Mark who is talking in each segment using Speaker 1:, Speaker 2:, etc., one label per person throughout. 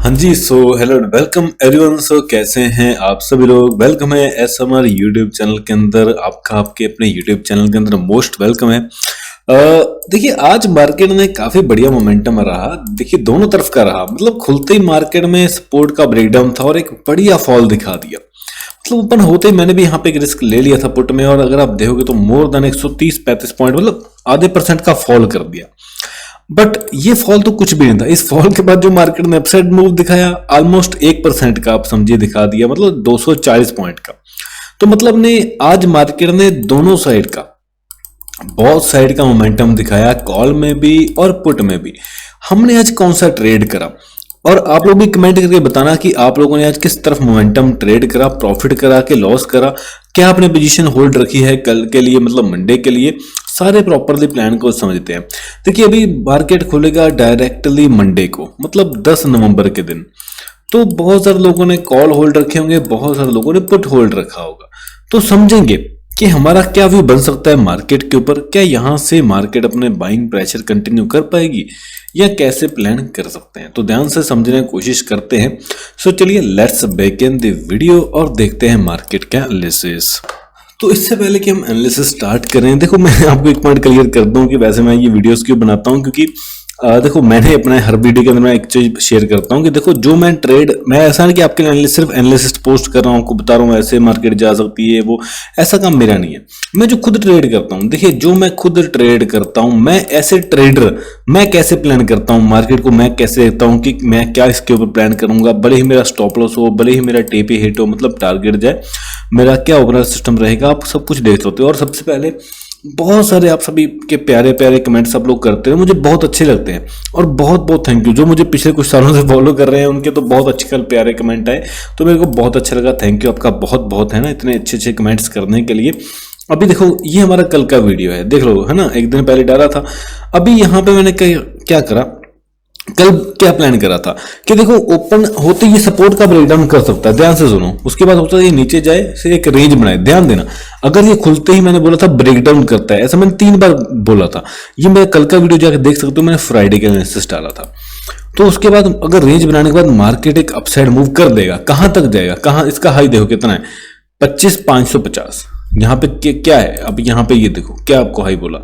Speaker 1: हाँ जी, so hello welcome everyone. सो कैसे हैं आप सभी लोग। वेलकम है एसएमआर यूट्यूब चैनल के अंदर। आपका आपके अपने यूट्यूब चैनल के अंदर मोस्ट वेलकम है। देखिए आज मार्केट में काफी बढ़िया मोमेंटम रहा। देखिए दोनों तरफ का रहा, मतलब खुलते ही मार्केट में सपोर्ट का ब्रेकडाउन था और एक बढ़िया फॉल दिखा दिया। मतलब ओपन होते ही मैंने भी यहाँ पे एक रिस्क ले लिया था पुट में, और अगर आप देखोगे तो मोर देन 130-35 पॉइंट, मतलब आधे परसेंट का फॉल कर दिया। बट ये फॉल तो कुछ भी नहीं था। इस फॉल के बाद जो मार्केट ने अपसाइड मूव दिखाया ऑलमोस्ट 1% का, आप समझिए दिखा दिया, मतलब 240 पॉइंट का। तो मतलब ने आज मार्केट ने दोनों साइड का, बहुत साइड का मोमेंटम दिखाया, कॉल में भी और पुट में भी। हमने आज कौन सा ट्रेड करा, और आप लोग भी कमेंट करके बताना कि आप लोगों ने आज किस तरफ मोमेंटम ट्रेड करा, प्रॉफिट करा के लॉस करा, क्या आपने पोजीशन होल्ड रखी है कल के लिए, मतलब मंडे के लिए। सारे प्रॉपरली प्लान को समझते हैं। देखिए अभी मार्केट खुलेगा डायरेक्टली मंडे को, मतलब 10 नवंबर के दिन। तो बहुत सारे लोगों ने कॉल होल्ड रखे होंगे, बहुत सारे लोगों ने पुट होल्ड रखा होगा। तो समझेंगे कि हमारा क्या व्यू बन सकता है मार्केट के ऊपर। क्या यहां से मार्केट अपने बाइंग प्रेशर कंटिन्यू कर पाएगी या कैसे प्लान कर सकते हैं, तो ध्यान से समझने की कोशिश करते हैं। सो चलिए लेट्स बिगिन द वीडियो और देखते हैं मार्केट का एनालिसिस। तो इससे पहले कि हम एनालिसिस स्टार्ट करें, देखो मैं आपको एक पॉइंट क्लियर कर दूं कि वैसे मैं ये वीडियोस क्यों बनाता हूं, क्योंकि देखो मैंने अपना हर वीडियो के अंदर मैं एक चीज शेयर करता हूं कि देखो जो मैं ट्रेड, मैं ऐसा नहीं कि आपके लिए सिर्फ एनालिसिस पोस्ट कर रहा हूं, आपको बता रहा हूं ऐसे मार्केट जा सकती है, वो ऐसा काम मेरा नहीं है। मैं जो खुद ट्रेड करता हूं, देखिए जो मैं खुद ट्रेड करता हूं, मैं ऐसे ट्रेडर, मैं कैसे प्लान करता हूं मार्केट को, मैं कैसे देखता हूं कि मैं क्या इसके ऊपर प्लान करूंगा, भले ही मेरा स्टॉप लॉस हो, भले ही मेरा टेपी हिट हो, मतलब टारगेट जाए, मेरा क्या ओवरऑल सिस्टम रहेगा, आप सब कुछ देख सकते हो। और सबसे पहले बहुत सारे आप सभी के प्यारे प्यारे कमेंट्स आप लोग करते हैं, मुझे बहुत अच्छे लगते हैं, और बहुत बहुत थैंक यू। जो मुझे पिछले कुछ सालों से फॉलो कर रहे हैं उनके तो बहुत अच्छे कल प्यारे कमेंट आए, तो मेरे को बहुत अच्छा लगा। थैंक यू आपका बहुत बहुत, है ना, इतने अच्छे अच्छे कमेंट्स करने के लिए। अभी देखो ये हमारा कल का वीडियो है, देख लो, है ना, एक दिन पहले डाला था। अभी यहाँ पे मैंने क्या करा, कल क्या प्लान करा था कि देखो ओपन होते ये सपोर्ट का ब्रेकडाउन कर सकता है, ध्यान से सुनो। उसके बाद होता है ये नीचे जाए, फिर एक रेंज बनाए, ध्यान देना। अगर ये खुलते ही मैंने बोला था ब्रेकडाउन करता है, ऐसा मैंने 3 बार बोला था। ये मेरा कल का वीडियो जाकर देख सकते हो, मैंने फ्राइडे का एनालिसिस डाला था। तो उसके बाद अगर रेंज बनाने के बाद मार्केट एक अपसाइड मूव कर देगा, कहां तक जाएगा, कहां, इसका हाई देखो कितना है, 25,550। यहाँ पे क्या है, अब यहाँ पे ये देखो क्या आपको हाई बोला,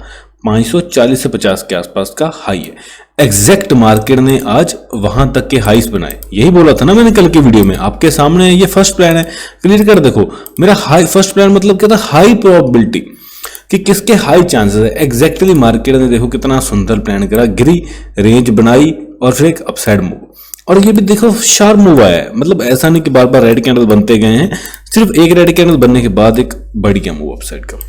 Speaker 1: 540 से 50 के आसपास का हाई है। एग्जैक्ट मार्केट ने आज वहां तक के हाईस बनाए, यही बोला था ना मैंने कल के वीडियो में, आपके सामने है। ये फर्स्ट प्लान है, क्लियर कर देखो मेरा हाई फर्स्ट प्लान, मतलब क्या था, हाई प्रोबेबिलिटी कि किसके हाई चांसेस है। एग्जैक्टली मार्केट ने देखो कितना सुंदर प्लान करा, गिरी, रेंज बनाई और फिर एक अपसाइड मूव, और ये भी देखो शार्प मूव आया है। मतलब ऐसा नहीं कि बार बार रेड कैंडल बनते गए हैं, सिर्फ एक रेड कैंडल बनने के बाद एक बढ़िया मूव अपसाइड का।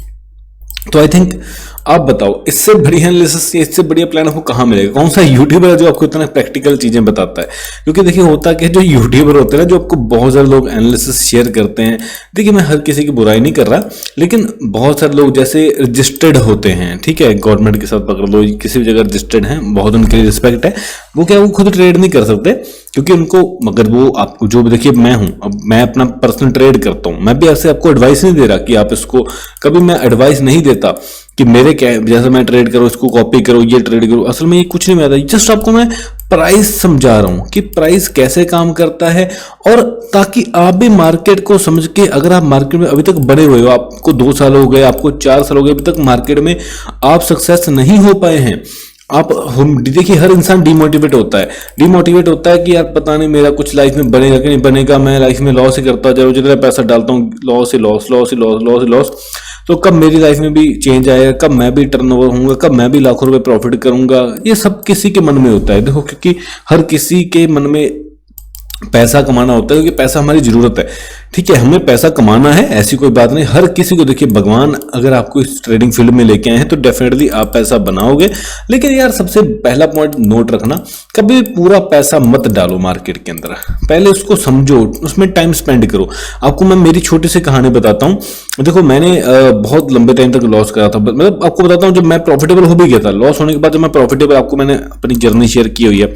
Speaker 1: तो आई थिंक आप बताओ इससे बढ़िया एनालिसिस, इससे बढ़िया प्लान आपको कहाँ मिलेगा, कौन सा यूट्यूबर है जो आपको इतना प्रैक्टिकल चीजें बताता है। क्योंकि देखिए होता कि जो यूट्यूबर होते हैं ना, जो आपको बहुत सारे लोग एनालिसिस शेयर करते हैं, देखिए मैं हर किसी की बुराई नहीं कर रहा, लेकिन बहुत सारे लोग जैसे रजिस्टर्ड होते हैं, ठीक है, गवर्नमेंट के साथ पकड़ लो, किसी भी जगह रजिस्टर्ड हैं, बहुत उनके लिए रिस्पेक्ट है। वो क्या, वो खुद ट्रेड नहीं कर सकते क्योंकि उनको, मगर वो आपको जो, देखिए मैं हूं, अब मैं अपना पर्सनल ट्रेड करता हूं, मैं भी ऐसे आपको एडवाइस नहीं दे रहा कि आप इसको, कभी मैं एडवाइस नहीं देता कि मेरे क्या, जैसे मैं ट्रेड करो, इसको कॉपी करो, ये ट्रेड करो, असल में ये कुछ नहीं आता। जस्ट आपको मैं प्राइस समझा रहा हूं कि प्राइस कैसे काम करता है, और ताकि आप भी मार्केट को समझ के, अगर आप मार्केट में अभी तक बड़े हुए हो, आपको 2 साल हो गए, आपको 4 साल हो गए, अभी तक मार्केट में आप सक्सेस नहीं हो पाए हैं, आप, हम देखिए हर इंसान डिमोटिवेट होता है कि यार पता नहीं मेरा कुछ लाइफ में बनेगा कि नहीं बनेगा, मैं लाइफ में लॉस ही करता जा रहा हूं, जितना पैसा डालता हूं लॉस ही लॉस, लॉस ही लॉस, लॉस ही लॉस। तो कब मेरी लाइफ में भी चेंज आएगा, कब मैं भी टर्नओवर होऊंगा, कब मैं भी लाखों रुपए प्रॉफिट करूंगा, ये सब किसी के मन में होता है। देखो क्योंकि हर किसी के मन में पैसा कमाना होता है, क्योंकि पैसा हमारी जरूरत है, ठीक है, हमें पैसा कमाना है, ऐसी कोई बात नहीं। हर किसी को, देखिए भगवान अगर आपको इस ट्रेडिंग फील्ड में लेके आए हैं तो डेफिनेटली आप पैसा बनाओगे। लेकिन यार सबसे पहला पॉइंट नोट रखना, कभी पूरा पैसा मत डालो मार्केट के अंदर, पहले उसको समझो, उसमें टाइम स्पेंड करो। आपको मैं मेरी छोटी सी कहानी बताता हूँ। देखो मैंने बहुत लंबे टाइम तक लॉस करा था, मतलब आपको बताता हूँ, जब मैं प्रॉफिटेबल हो भी गया था, लॉस होने के बाद जब मैं प्रॉफिटेबल, आपको मैंने अपनी जर्नी शेयर की हुई है।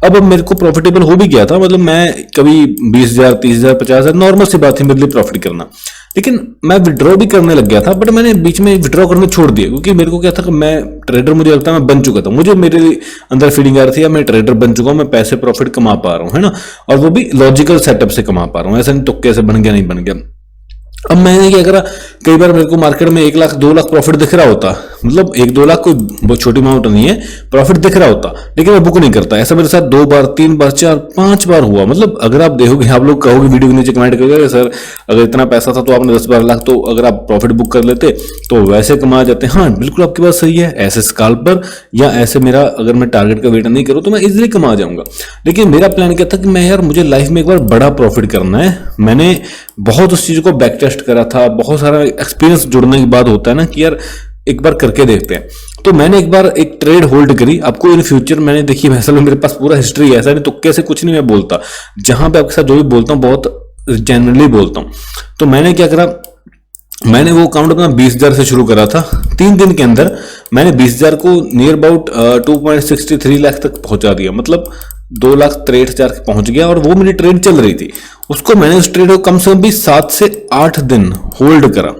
Speaker 1: अब मेरे को प्रॉफिटेबल हो भी गया था, मतलब मैं कभी 20,000, 30,000, 50,000 नॉर्मल सी बात थी मेरे लिए प्रॉफिट करना। लेकिन मैं विड्रॉ भी करने लग गया था, बट मैंने बीच में विड्रॉ करने छोड़ दिया, क्योंकि मेरे को क्या था कि मैं ट्रेडर, मुझे लगता है मैं बन चुका था, मुझे मेरे अंदर फीलिंग आ रही थी यार मैं ट्रेडर बन चुका हूं, मैं पैसे प्रॉफिट कमा पा रहा हूं, है ना, और वो भी लॉजिकल सेटअप से कमा पा रहा हूं, ऐसा नहीं तुक्के से बन गया नहीं बन गया। अब मैंने क्या करा, कई बार मेरे को मार्केट में 1 लाख 2 लाख प्रॉफिट दिख रहा होता, मतलब 1-2 लाख कोई बहुत छोटी अमाउंट नहीं है, प्रॉफिट दिख रहा होता, लेकिन मैं बुक नहीं करता। ऐसा मेरे साथ 2 बार 3 बार 4 5 बार हुआ। मतलब अगर आप देखोगे, आप लोग कहोगे वीडियो के नीचे कमेंट करोगे सर अगर इतना पैसा था तो आपने 10-12 लाख, तो अगर आप प्रॉफिट बुक कर लेते तो वैसे कमा जाते। हाँ बिल्कुल आपकी बात सही है, ऐसे स्कैल्पर या ऐसे मेरा अगर मैं टारगेट का वेट नहीं करूँ तो मैं इजिली कमा जाऊंगा। लेकिन मेरा प्लान क्या था कि मैं यार मुझे लाइफ में एक बार बड़ा प्रॉफिट करना है। मैंने बहुत उस चीज को बैक टेस्ट करा था, बहुत सारा एक्सपीरियंस जुड़ने के बाद होता है ना कि यार एक बार करके देखते हैं। तो मैंने एक बार एक ट्रेड होल्ड करी। आपको इन फ्यूचर मैंने देखी, असल में मेरे पास पूरा हिस्ट्री है, ऐसा नहीं तुक्के से कुछ नहीं मैं बोलता, जहां पे आपके साथ जो भी बोलता हूँ बहुत जेन्युइनली बोलता हूँ। तो मैंने क्या करा, मैंने वो अकाउंट अपना 20,000 से शुरू करा था। 3 दिन के अंदर मैंने 20,000 को नियर अबाउट 2.63 लाख तक पहुंचा दिया, मतलब 2,63,000 पहुंच गया, और वो मेरी ट्रेड चल रही थी। उसको मैंने उस ट्रेड को कम से कम भी 7 से 8 दिन होल्ड करा,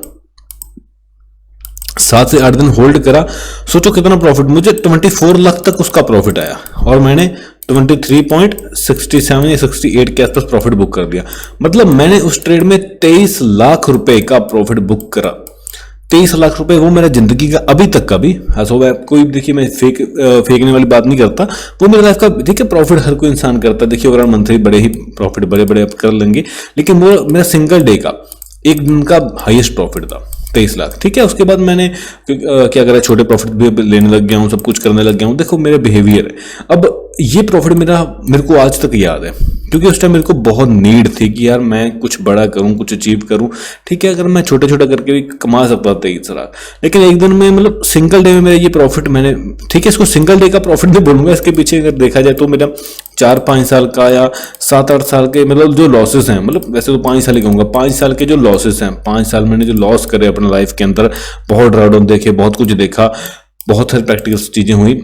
Speaker 1: 7 से 8 दिन होल्ड करा। सोचो कितना प्रॉफिट, मुझे 24 लाख तक उसका प्रॉफिट आया, और मैंने 23.67 या 68 के आसपास प्रॉफिट बुक कर दिया। मतलब मैंने उस ट्रेड में 23 लाख रुपए का प्रॉफिट बुक करा। 23 लाख रुपए, वो मेरा जिंदगी का अभी तक का भी, ऐसा कोई देखिए मैं फेंकने वाली बात नहीं करता, वो मेरे लाइफ का देखिए प्रॉफिट हर कोई इंसान करता है। देखिए अगर मंथली बड़े ही प्रॉफिट बड़े बड़े आप कर लेंगे, लेकिन वो मेरा सिंगल डे का एक दिन का हाईएस्ट प्रॉफिट था 23 लाख। ठीक है, उसके बाद मैंने क्या करा, छोटे प्रॉफिट भी लेने लग गया हूँ, सब कुछ करने लग गया हूँ। देखो मेरा बिहेवियर है। अब ये प्रॉफिट मेरे को आज तक याद है, क्योंकि उस टाइम मेरे को बहुत नीड थी कि यार मैं कुछ बड़ा करूं, कुछ अचीव करूं। ठीक है, अगर मैं छोटा छोटा करके भी कमा सकता था इस तरह, लेकिन एक दिन में मतलब सिंगल डे में मेरा ये प्रॉफिट मैंने, ठीक है इसको सिंगल डे का प्रॉफिट नहीं बोलूंगा, इसके पीछे अगर देखा जाए तो मेरा 4-5 साल का या 7-8 साल के मतलब जो लॉसेस हैं, मतलब वैसे तो 5 साल ही कहूंगा, 5 साल के जो लॉसेस हैं, 5 साल मैंने जो लॉस करे अपने लाइफ के अंदर, बहुत ड्राउडाउन देखे, बहुत कुछ देखा, बहुत सारी प्रैक्टिकल चीजें हुई,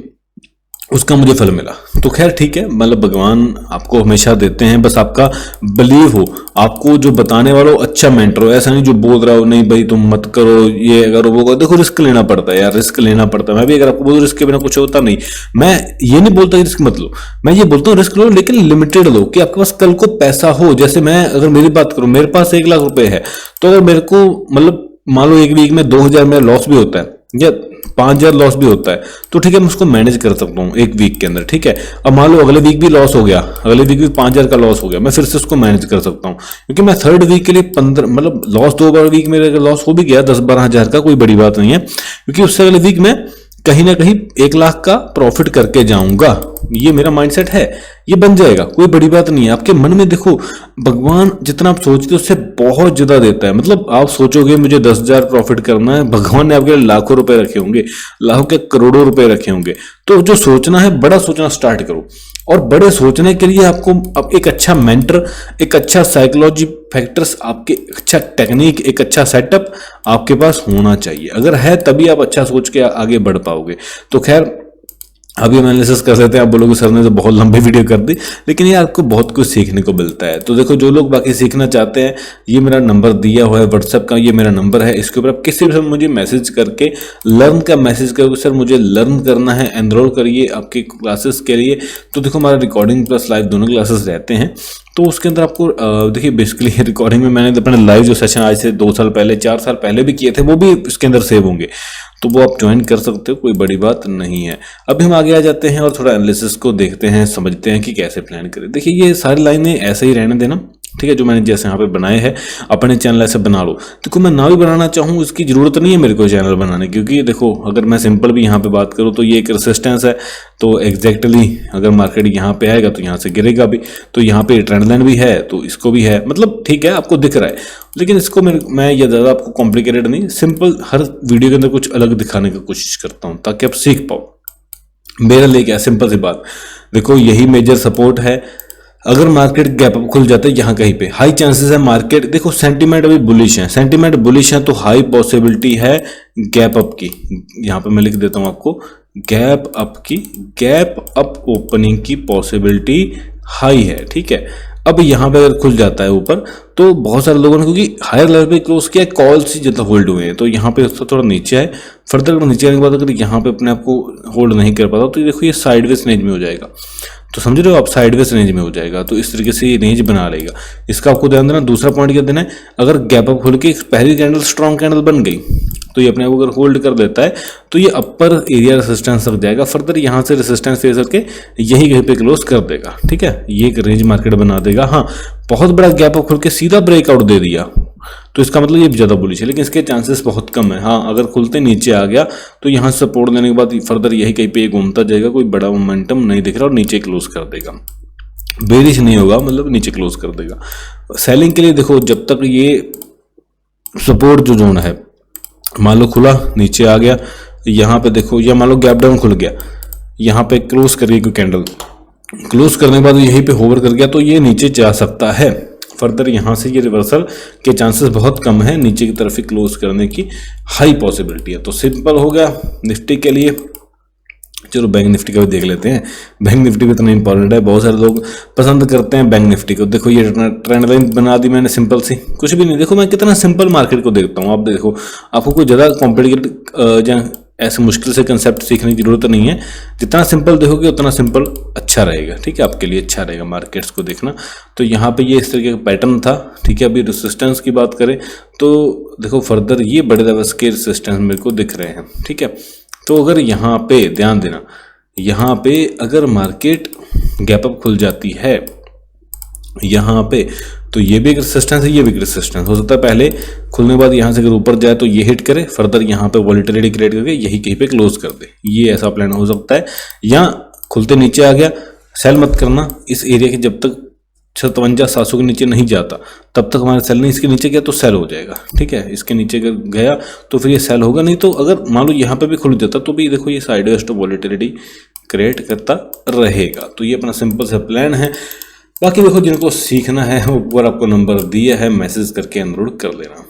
Speaker 1: उसका मुझे फल मिला। तो खैर ठीक है, मतलब भगवान आपको हमेशा देते हैं, बस आपका बिलीव हो, आपको जो बताने वाला हो अच्छा मेंटर हो, ऐसा नहीं जो बोल रहा हो नहीं भाई तुम मत करो ये करो वो करो। देखो रिस्क लेना पड़ता है यार, रिस्क लेना पड़ता है। मैं भी अगर आपको बोलूं रिस्क के बिना कुछ होता नहीं, मैं ये नहीं बोलता रिस्क मत लो, मैं ये बोलता हूँ रिस्क लो लेकिन लिमिटेड लो, कि आपके पास कल को पैसा हो। जैसे मैं अगर मेरी बात करूं, मेरे पास 1 लाख रुपए है, तो अगर मेरे को मतलब मान लो एक वीक में 2,000 मेरा लॉस भी होता है या 5,000 लॉस भी होता है, तो ठीक है मैं उसको मैनेज कर सकता हूँ एक वीक के अंदर। ठीक है, अब मान लो अगले वीक भी लॉस हो गया, अगले वीक भी 5,000 का लॉस हो गया, मैं फिर से उसको मैनेज कर सकता हूँ, क्योंकि मैं थर्ड वीक के लिए 15 मतलब लॉस 2 बार वीक में अगर लॉस हो भी गया 10-12 हजार का, कोई बड़ी बात नहीं है, क्योंकि उससे अगले वीक में कहीं ना कहीं 1 लाख का प्रॉफिट करके जाऊंगा। ये मेरा माइंडसेट है, ये बन जाएगा, कोई बड़ी बात नहीं है। आपके मन में देखो भगवान जितना आप सोचते हो उससे बहुत ज्यादा देता है। मतलब आप सोचोगे मुझे 10,000 प्रॉफिट करना है, भगवान ने आपके लिए लाखों रुपए रखे होंगे, लाखों के करोड़ों रुपए रखे होंगे। तो जो सोचना है बड़ा सोचना स्टार्ट करो, और बड़े सोचने के लिए आपको अब एक अच्छा मेंटर, एक अच्छा साइकोलॉजी फैक्टर्स, आपके अच्छा टेक्निक, एक अच्छा सेटअप आपके पास होना चाहिए। अगर है तभी आप अच्छा सोच के आगे बढ़ पाओगे। तो खैर अभी हम एनालिसिस कर लेते हैं। आप बोलोगे सर ने तो बहुत लंबी वीडियो कर दी, लेकिन ये आपको बहुत कुछ सीखने को मिलता है। तो देखो जो लोग बाकी सीखना चाहते हैं, ये मेरा नंबर दिया हुआ है व्हाट्सएप का, ये मेरा नंबर है, इसके ऊपर आप किसी भी समय मुझे मैसेज करके लर्न का मैसेज करोगे, सर मुझे लर्न करना है, एनरोल करिए आपकी क्लासेस के लिए। तो देखो हमारा रिकॉर्डिंग प्लस लाइव दोनों क्लासेस रहते हैं, तो उसके अंदर आपको देखिए बेसिकली रिकॉर्डिंग में मैंने अपने लाइव जो सेशन आज से 2 साल पहले 4 साल पहले भी किए थे, वो भी इसके अंदर सेव होंगे, तो वो आप ज्वाइन कर सकते हो, कोई बड़ी बात नहीं है। अभी हम आगे आ जाते हैं और थोड़ा एनालिसिस को देखते हैं, समझते हैं कि कैसे प्लान करें। देखिए ये सारी लाइनें ऐसे ही रहने देना, ठीक है, जो मैंने जैसे यहाँ पे बनाए हैं अपने चैनल ऐसे बना लो। देखो मैं ना भी बनाना चाहूँ इसकी जरूरत नहीं है मेरे को चैनल बनाने, क्योंकि देखो अगर मैं सिंपल भी यहाँ पे बात करूँ तो ये एक रेसिस्टेंस है, तो एग्जैक्टली अगर मार्केट यहाँ पे आएगा तो यहाँ से गिरेगा भी, तो यहाँ पे ट्रेंड लाइन भी है तो इसको भी है, मतलब ठीक है आपको दिख रहा है। लेकिन इसको मैं ये ज़्यादा आपको कॉम्प्लिकेटेड नहीं, सिंपल हर वीडियो के अंदर कुछ अलग दिखाने की कोशिश करता हूँ ताकि आप सीख पाओ। मेरा लिए क्या सिंपल सी बात, देखो यही मेजर सपोर्ट है। अगर मार्केट गैप अप खुल जाता है यहाँ कहीं पे, हाई चांसेस है मार्केट, देखो सेंटीमेंट अभी बुलिश है, सेंटीमेंट बुलिश है तो हाई पॉसिबिलिटी है गैप अप की। यहाँ पे मैं लिख देता हूँ आपको, गैप अप की, गैप अप ओपनिंग की पॉसिबिलिटी हाई है। ठीक है, अब यहाँ पे अगर खुल जाता है ऊपर, तो बहुत सारे लोगों ने क्योंकि हायर लेवल पे क्लोज किया, कॉल्स ही ज़्यादा होल्ड हुए हैं, तो यहाँ पे उससे थोड़ा नीचे आए। फर्दर अगर नीचे आने के बाद अगर यहाँ पे अपने आप को होल्ड नहीं कर पाता, तो देखो ये साइडवेज रेंज में हो जाएगा। तो समझ रहे हो आप, साइडवेज रेंज में हो जाएगा। तो इस तरीके से ये रेंज बना लेगा, इसका आपको ध्यान देना। दूसरा पॉइंट क्या देना है, अगर गैप अप खुल के पहली कैंडल स्ट्रॉन्ग कैंडल बन गई, तो ये अपने आप अगर होल्ड कर देता है, तो ये अपर एरिया रेसिस्टेंस रख जाएगा। फर्दर यहाँ से रेसिस्टेंस फेस करके यही कहीं पे क्लोज कर देगा, ठीक है। ये एक रेंज मार्केट बना देगा। हाँ, बहुत बड़ा गैप अप खुल के सीधा ब्रेकआउट दे दिया, तो इसका मतलब ये ज़्यादा बुलिश है, लेकिन इसके चांसेस बहुत कम है। हाँ, अगर खुलते नीचे आ गया, तो यहाँ से सपोर्ट लेने के बाद फर्दर यही कहीं पे घूमता जाएगा, कोई बड़ा मोमेंटम नहीं दिख रहा, और नीचे क्लोज कर देगा। बेरिश नहीं होगा, मतलब नीचे क्लोज कर देगा। सेलिंग के लिए देखो, जब तक ये सपोर्ट जो जोन है, मान लो खुला नीचे आ गया, यहाँ पे देखो, या मान लो गैप डाउन खुल गया, यहाँ पे क्लोज करिए कोई कैंडल, क्लोज करने के बाद यहीं पे होवर कर गया, तो ये नीचे जा सकता है। फर्दर यहाँ से ये रिवर्सल के चांसेस बहुत कम है, नीचे की तरफ ही क्लोज करने की हाई पॉसिबिलिटी है। तो सिंपल हो गया निफ्टी के लिए। चलो बैंक निफ्टी का भी देख लेते हैं। बैंक निफ्टी भी इतना इंपॉर्टेंट है, बहुत सारे लोग पसंद करते हैं बैंक निफ्टी को। देखो ये ट्रेंड लाइन बना दी मैंने सिंपल सी, कुछ भी नहीं। देखो मैं कितना सिंपल मार्केट को देखता हूँ। आप देखो, आपको कोई ज़्यादा कॉम्प्लिकेटेड या ऐसे मुश्किल से कंसेप्ट सीखने की जरूरत नहीं है। जितना सिंपल देखोगे उतना सिंपल अच्छा रहेगा, ठीक है, आपके लिए अच्छा रहेगा मार्केट्स को देखना। तो यहाँ पे ये इस तरीके का पैटर्न था, ठीक है। अभी रेसिस्टेंस की बात करें तो देखो फर्दर ये बड़े लेवल के रेसिस्टेंस मेरे को दिख रहे हैं, ठीक है। तो अगर यहाँ पे ध्यान देना, यहाँ पे अगर मार्केट गैप अप खुल जाती है यहाँ पे, तो ये भी एक रेसिस्टेंस है, ये भी एक रेसिस्टेंस हो सकता है। पहले खुलने के बाद यहाँ से अगर ऊपर जाए तो ये हिट करे, फर्दर यहाँ पे वॉलेटिलिटी क्रिएट करके यही कहीं पे क्लोज कर दे, ये ऐसा प्लान हो सकता है। या खुलते नीचे आ गया, सेल मत करना इस एरिया के, जब तक 5700 के नीचे नहीं जाता तब तक हमारा सेल नहीं। इसके नीचे गया तो सेल हो जाएगा, ठीक है। इसके नीचे अगर गया तो फिर ये सेल होगा नहीं। तो अगर मान लो यहाँ पे भी खुल जाता तो भी देखो ये साइडवेज तो वॉलेटिलिटी क्रिएट करता रहेगा। तो ये अपना सिंपल सा प्लान है। बाकी देखो जिनको सीखना है वो ऊपर आपको नंबर दिया है, मैसेज करके एनरोल कर लेना।